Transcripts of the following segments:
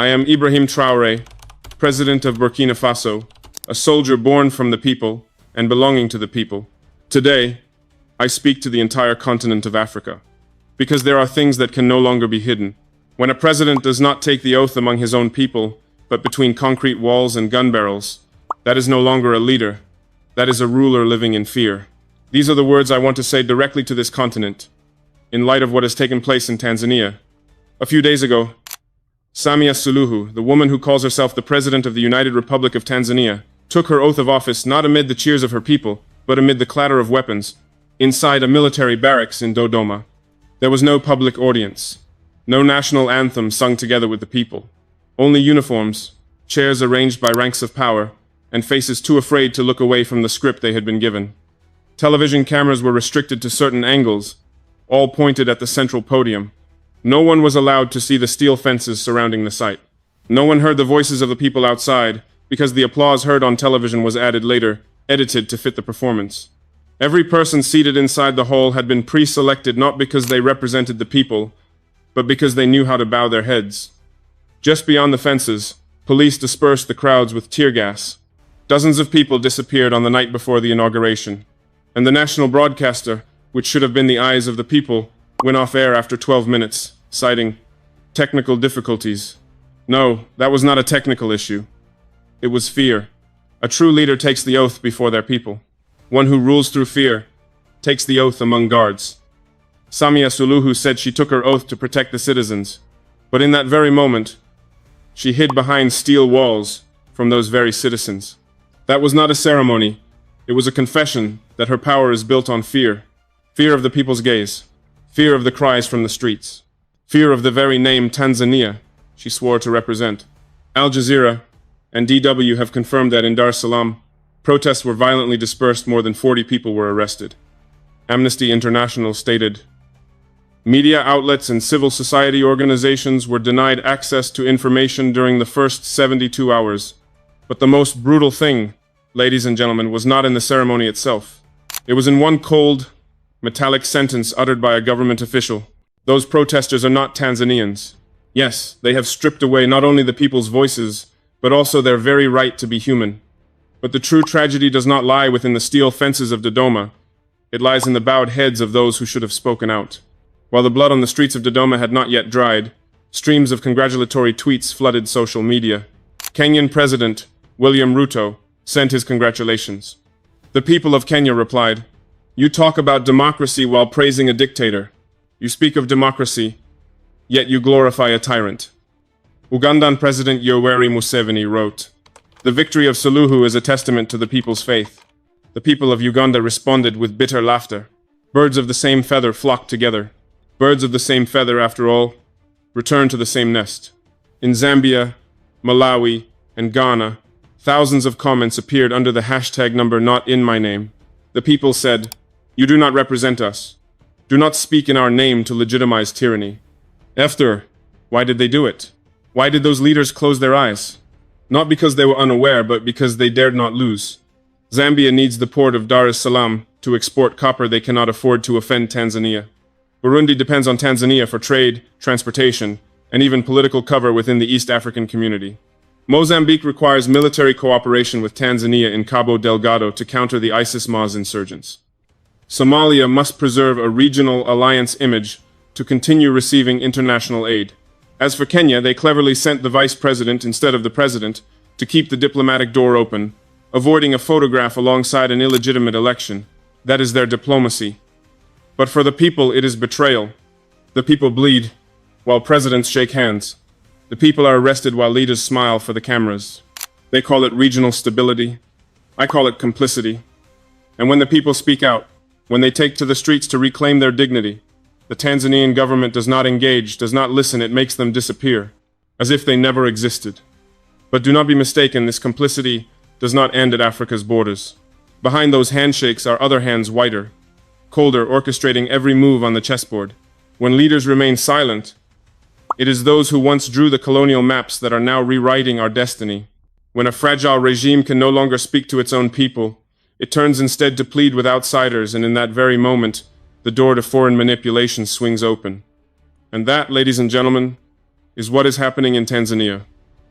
I am Ibrahim Traoré, President of Burkina Faso, a soldier born from the people and belonging to the people. Today, I speak to the entire continent of Africa, because there are things that can no longer be hidden. When a president does not take the oath among his own people, but between concrete walls and gun barrels, that is no longer a leader. That is a ruler living in fear. These are the words I want to say directly to this continent, in light of what has taken place in Tanzania. A few days ago, Samia Suluhu, the woman who calls herself the President of the United Republic of Tanzania, took her oath of office not amid the cheers of her people, but amid the clatter of weapons, inside a military barracks in Dodoma. There was no public audience, no national anthem sung together with the people, only uniforms, chairs arranged by ranks of power, and faces too afraid to look away from the script they had been given. Television cameras were restricted to certain angles, all pointed at the central podium. No one was allowed to see the steel fences surrounding the site. No one heard the voices of the people outside, because the applause heard on television was added later, edited to fit the performance. Every person seated inside the hall had been pre-selected not because they represented the people, but because they knew how to bow their heads. Just beyond the fences, police dispersed the crowds with tear gas. Dozens of people disappeared on the night before the inauguration, and the national broadcaster, which should have been the eyes of the people, went off air after 12 minutes, citing technical difficulties. No, that was not a technical issue. It was fear. A true leader takes the oath before their people. One who rules through fear takes the oath among guards. Samia Suluhu said she took her oath to protect the citizens, but in that very moment, she hid behind steel walls from those very citizens. That was not a ceremony. It was a confession that her power is built on fear. Fear of the people's gaze. Fear of the cries from the streets. Fear of the very name Tanzania she swore to represent. Al Jazeera and DW have confirmed that in Dar es Salaam, protests were violently dispersed. More than 40 people were arrested. Amnesty International stated, media outlets and civil society organizations were denied access to information during the first 72 hours. But the most brutal thing, ladies and gentlemen, was not in the ceremony itself. It was in one cold, metallic sentence uttered by a government official. Those protesters are not Tanzanians. Yes, they have stripped away not only the people's voices, but also their very right to be human. But the true tragedy does not lie within the steel fences of Dodoma. It lies in the bowed heads of those who should have spoken out. While the blood on the streets of Dodoma had not yet dried, streams of congratulatory tweets flooded social media. Kenyan President William Ruto sent his congratulations. The people of Kenya replied, "You talk about democracy while praising a dictator. You speak of democracy, yet you glorify a tyrant." Ugandan President Yoweri Museveni wrote, "The victory of Suluhu is a testament to the people's faith." The people of Uganda responded with bitter laughter. Birds of the same feather flocked together. Birds of the same feather, after all, return to the same nest. In Zambia, Malawi, and Ghana, thousands of comments appeared under the hashtag #NotInMyName. The people said, "You do not represent us. Do not speak in our name to legitimize tyranny." After, why did they do it? Why did those leaders close their eyes? Not because they were unaware, but because they dared not lose. Zambia needs the port of Dar es Salaam to export copper they cannot afford to offend Tanzania. Burundi depends on Tanzania for trade, transportation, and even political cover within the East African community. Mozambique requires military cooperation with Tanzania in Cabo Delgado to counter the ISIS-Mas insurgents. Somalia must preserve a regional alliance image to continue receiving international aid. As for Kenya, they cleverly sent the vice president instead of the president to keep the diplomatic door open, avoiding a photograph alongside an illegitimate election. That is their diplomacy. But for the people, it is betrayal. The people bleed, while presidents shake hands. The people are arrested while leaders smile for the cameras. They call it regional stability. I call it complicity. And when the people speak out, when they take to the streets to reclaim their dignity, the Tanzanian government does not engage, does not listen, it makes them disappear, as if they never existed. But do not be mistaken, this complicity does not end at Africa's borders. Behind those handshakes are other hands whiter, colder, orchestrating every move on the chessboard. When leaders remain silent, it is those who once drew the colonial maps that are now rewriting our destiny. When a fragile regime can no longer speak to its own people, it turns instead to plead with outsiders, and in that very moment, the door to foreign manipulation swings open. And that, ladies and gentlemen, is what is happening in Tanzania.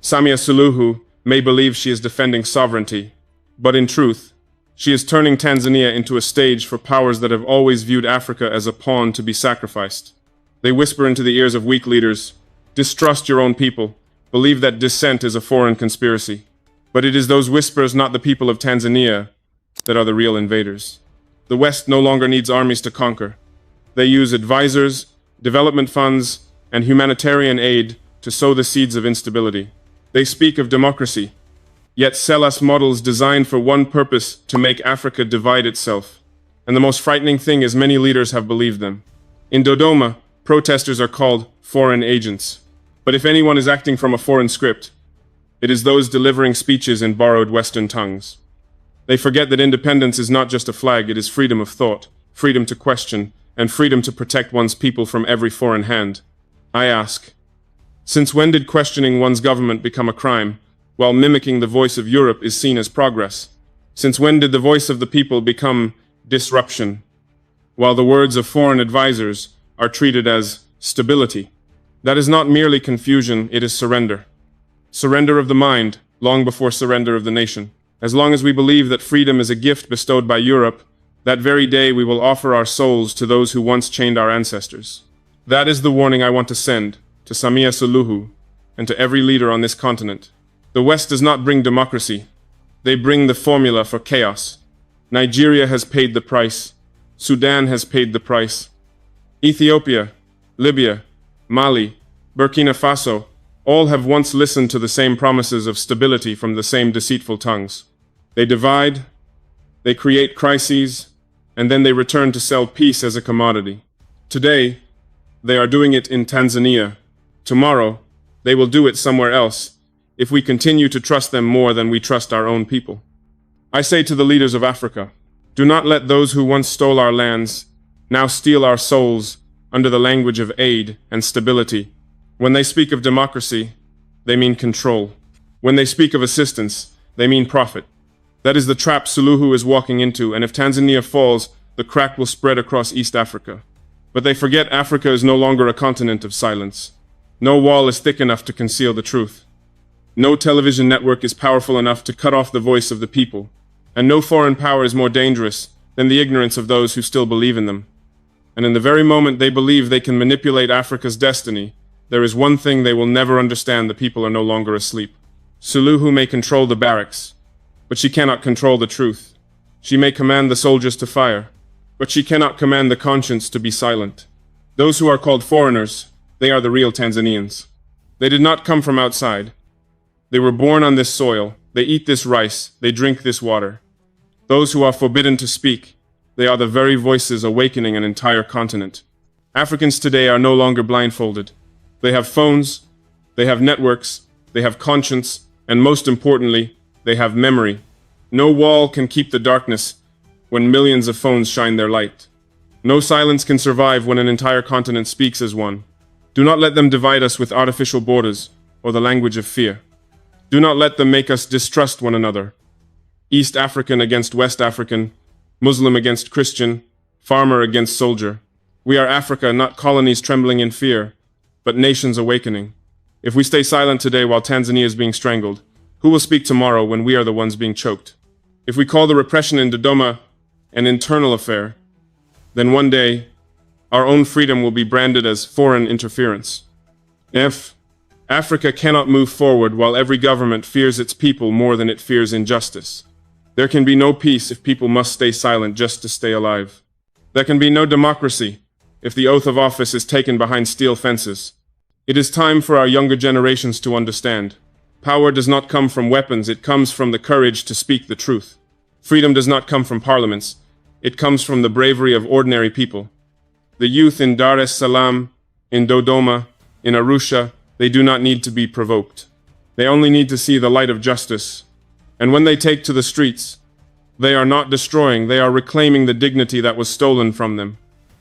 Samia Suluhu may believe she is defending sovereignty, but in truth, she is turning Tanzania into a stage for powers that have always viewed Africa as a pawn to be sacrificed. They whisper into the ears of weak leaders, distrust your own people, believe that dissent is a foreign conspiracy. But it is those whispers, not the people of Tanzania, that are the real invaders. The West no longer needs armies to conquer. They use advisors, development funds, and humanitarian aid to sow the seeds of instability. They speak of democracy, yet sell us models designed for one purpose: to make Africa divide itself. And the most frightening thing is many leaders have believed them. In Dodoma, protesters are called foreign agents. But if anyone is acting from a foreign script, it is those delivering speeches in borrowed Western tongues. They forget that independence is not just a flag, it is freedom of thought, freedom to question, and freedom to protect one's people from every foreign hand. I ask, since when did questioning one's government become a crime, while mimicking the voice of Europe is seen as progress? Since when did the voice of the people become disruption, while the words of foreign advisors are treated as stability? That is not merely confusion, it is surrender. Surrender of the mind, long before surrender of the nation. As long as we believe that freedom is a gift bestowed by Europe, that very day we will offer our souls to those who once chained our ancestors. That is the warning I want to send to Samia Suluhu and to every leader on this continent. The West does not bring democracy. They bring the formula for chaos. Nigeria has paid the price. Sudan has paid the price. Ethiopia, Libya, Mali, Burkina Faso, all have once listened to the same promises of stability from the same deceitful tongues. They divide, they create crises, and then they return to sell peace as a commodity. Today, they are doing it in Tanzania. Tomorrow, they will do it somewhere else, if we continue to trust them more than we trust our own people. I say to the leaders of Africa, do not let those who once stole our lands now steal our souls under the language of aid and stability. When they speak of democracy, they mean control. When they speak of assistance, they mean profit. That is the trap Suluhu is walking into, and if Tanzania falls, the crack will spread across East Africa. But they forget Africa is no longer a continent of silence. No wall is thick enough to conceal the truth. No television network is powerful enough to cut off the voice of the people. And no foreign power is more dangerous than the ignorance of those who still believe in them. And in the very moment they believe they can manipulate Africa's destiny, there is one thing they will never understand: the people are no longer asleep. Suluhu may control the barracks, but she cannot control the truth. She may command the soldiers to fire, but she cannot command the conscience to be silent. Those who are called foreigners, they are the real Tanzanians. They did not come from outside. They were born on this soil, they eat this rice, they drink this water. Those who are forbidden to speak, they are the very voices awakening an entire continent. Africans today are no longer blindfolded. They have phones, they have networks, they have conscience, and most importantly, they have memory. No wall can keep the darkness when millions of phones shine their light. No silence can survive when an entire continent speaks as one. Do not let them divide us with artificial borders or the language of fear. Do not let them make us distrust one another. East African against West African, Muslim against Christian, farmer against soldier. We are Africa, not colonies trembling in fear, but nations awakening. If we stay silent today while Tanzania is being strangled, who will speak tomorrow when we are the ones being choked? If we call the repression in Dodoma an internal affair, then one day our own freedom will be branded as foreign interference. If Africa cannot move forward while every government fears its people more than it fears injustice. There can be no peace if people must stay silent just to stay alive. There can be no democracy if the oath of office is taken behind steel fences. It is time for our younger generations to understand. Power does not come from weapons, it comes from the courage to speak the truth. Freedom does not come from parliaments, it comes from the bravery of ordinary people. The youth in Dar es Salaam, in Dodoma, in Arusha, they do not need to be provoked. They only need to see the light of justice. And when they take to the streets, they are not destroying, they are reclaiming the dignity that was stolen from them.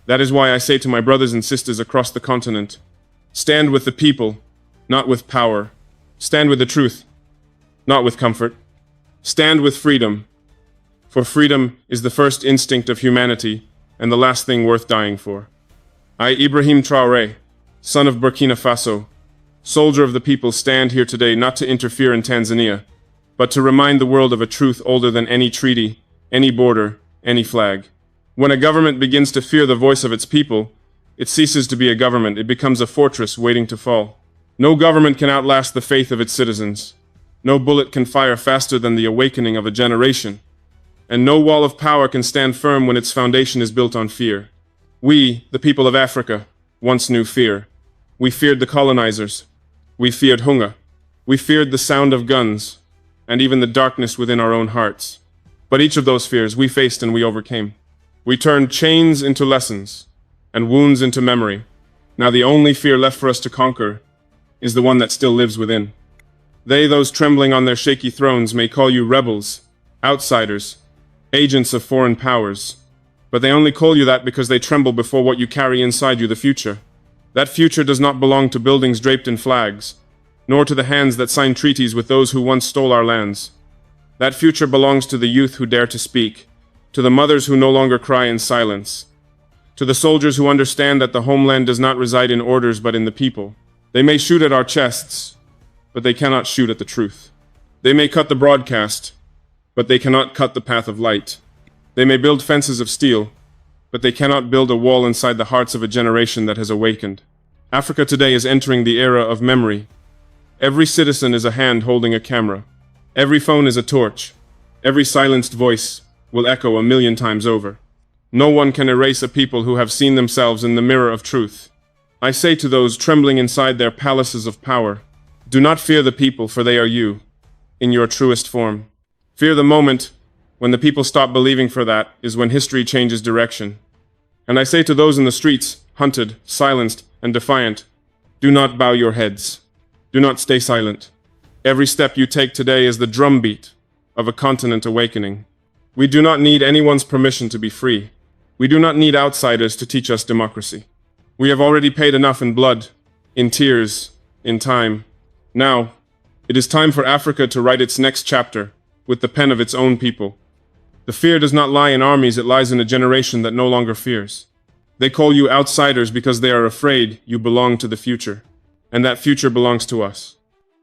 That is why I say to my brothers and sisters across the continent, stand with the people, not with power. Stand with the truth, not with comfort. Stand with freedom, for freedom is the first instinct of humanity and the last thing worth dying for. I, Ibrahim Traoré, son of Burkina Faso, soldier of the people, stand here today not to interfere in Tanzania, but to remind the world of a truth older than any treaty, any border, any flag. When a government begins to fear the voice of its people, it ceases to be a government, it becomes a fortress waiting to fall. No government can outlast the faith of its citizens. No bullet can fire faster than the awakening of a generation. And no wall of power can stand firm when its foundation is built on fear. We, the people of Africa, once knew fear. We feared the colonizers. We feared hunger. We feared the sound of guns, and even the darkness within our own hearts. But each of those fears we faced and we overcame. We turned chains into lessons, and wounds into memory. Now the only fear left for us to conquer is the one that still lives within. They, those trembling on their shaky thrones, may call you rebels, outsiders, agents of foreign powers. But they only call you that because they tremble before what you carry inside you, the future. That future does not belong to buildings draped in flags, nor to the hands that sign treaties with those who once stole our lands. That future belongs to the youth who dare to speak, to the mothers who no longer cry in silence, to the soldiers who understand that the homeland does not reside in orders but in the people. They may shoot at our chests, but they cannot shoot at the truth. They may cut the broadcast, but they cannot cut the path of light. They may build fences of steel, but they cannot build a wall inside the hearts of a generation that has awakened. Africa today is entering the era of memory. Every citizen is a hand holding a camera. Every phone is a torch. Every silenced voice will echo 1,000,000 times over. No one can erase a people who have seen themselves in the mirror of truth. I say to those trembling inside their palaces of power, do not fear the people, for they are you, in your truest form. Fear the moment when the people stop believing, for that is when history changes direction. And I say to those in the streets, hunted, silenced, and defiant, do not bow your heads. Do not stay silent. Every step you take today is the drumbeat of a continent awakening. We do not need anyone's permission to be free. We do not need outsiders to teach us democracy. We have already paid enough in blood, in tears, in time. Now, it is time for Africa to write its next chapter with the pen of its own people. The fear does not lie in armies, it lies in a generation that no longer fears. They call you outsiders because they are afraid you belong to the future, and that future belongs to us.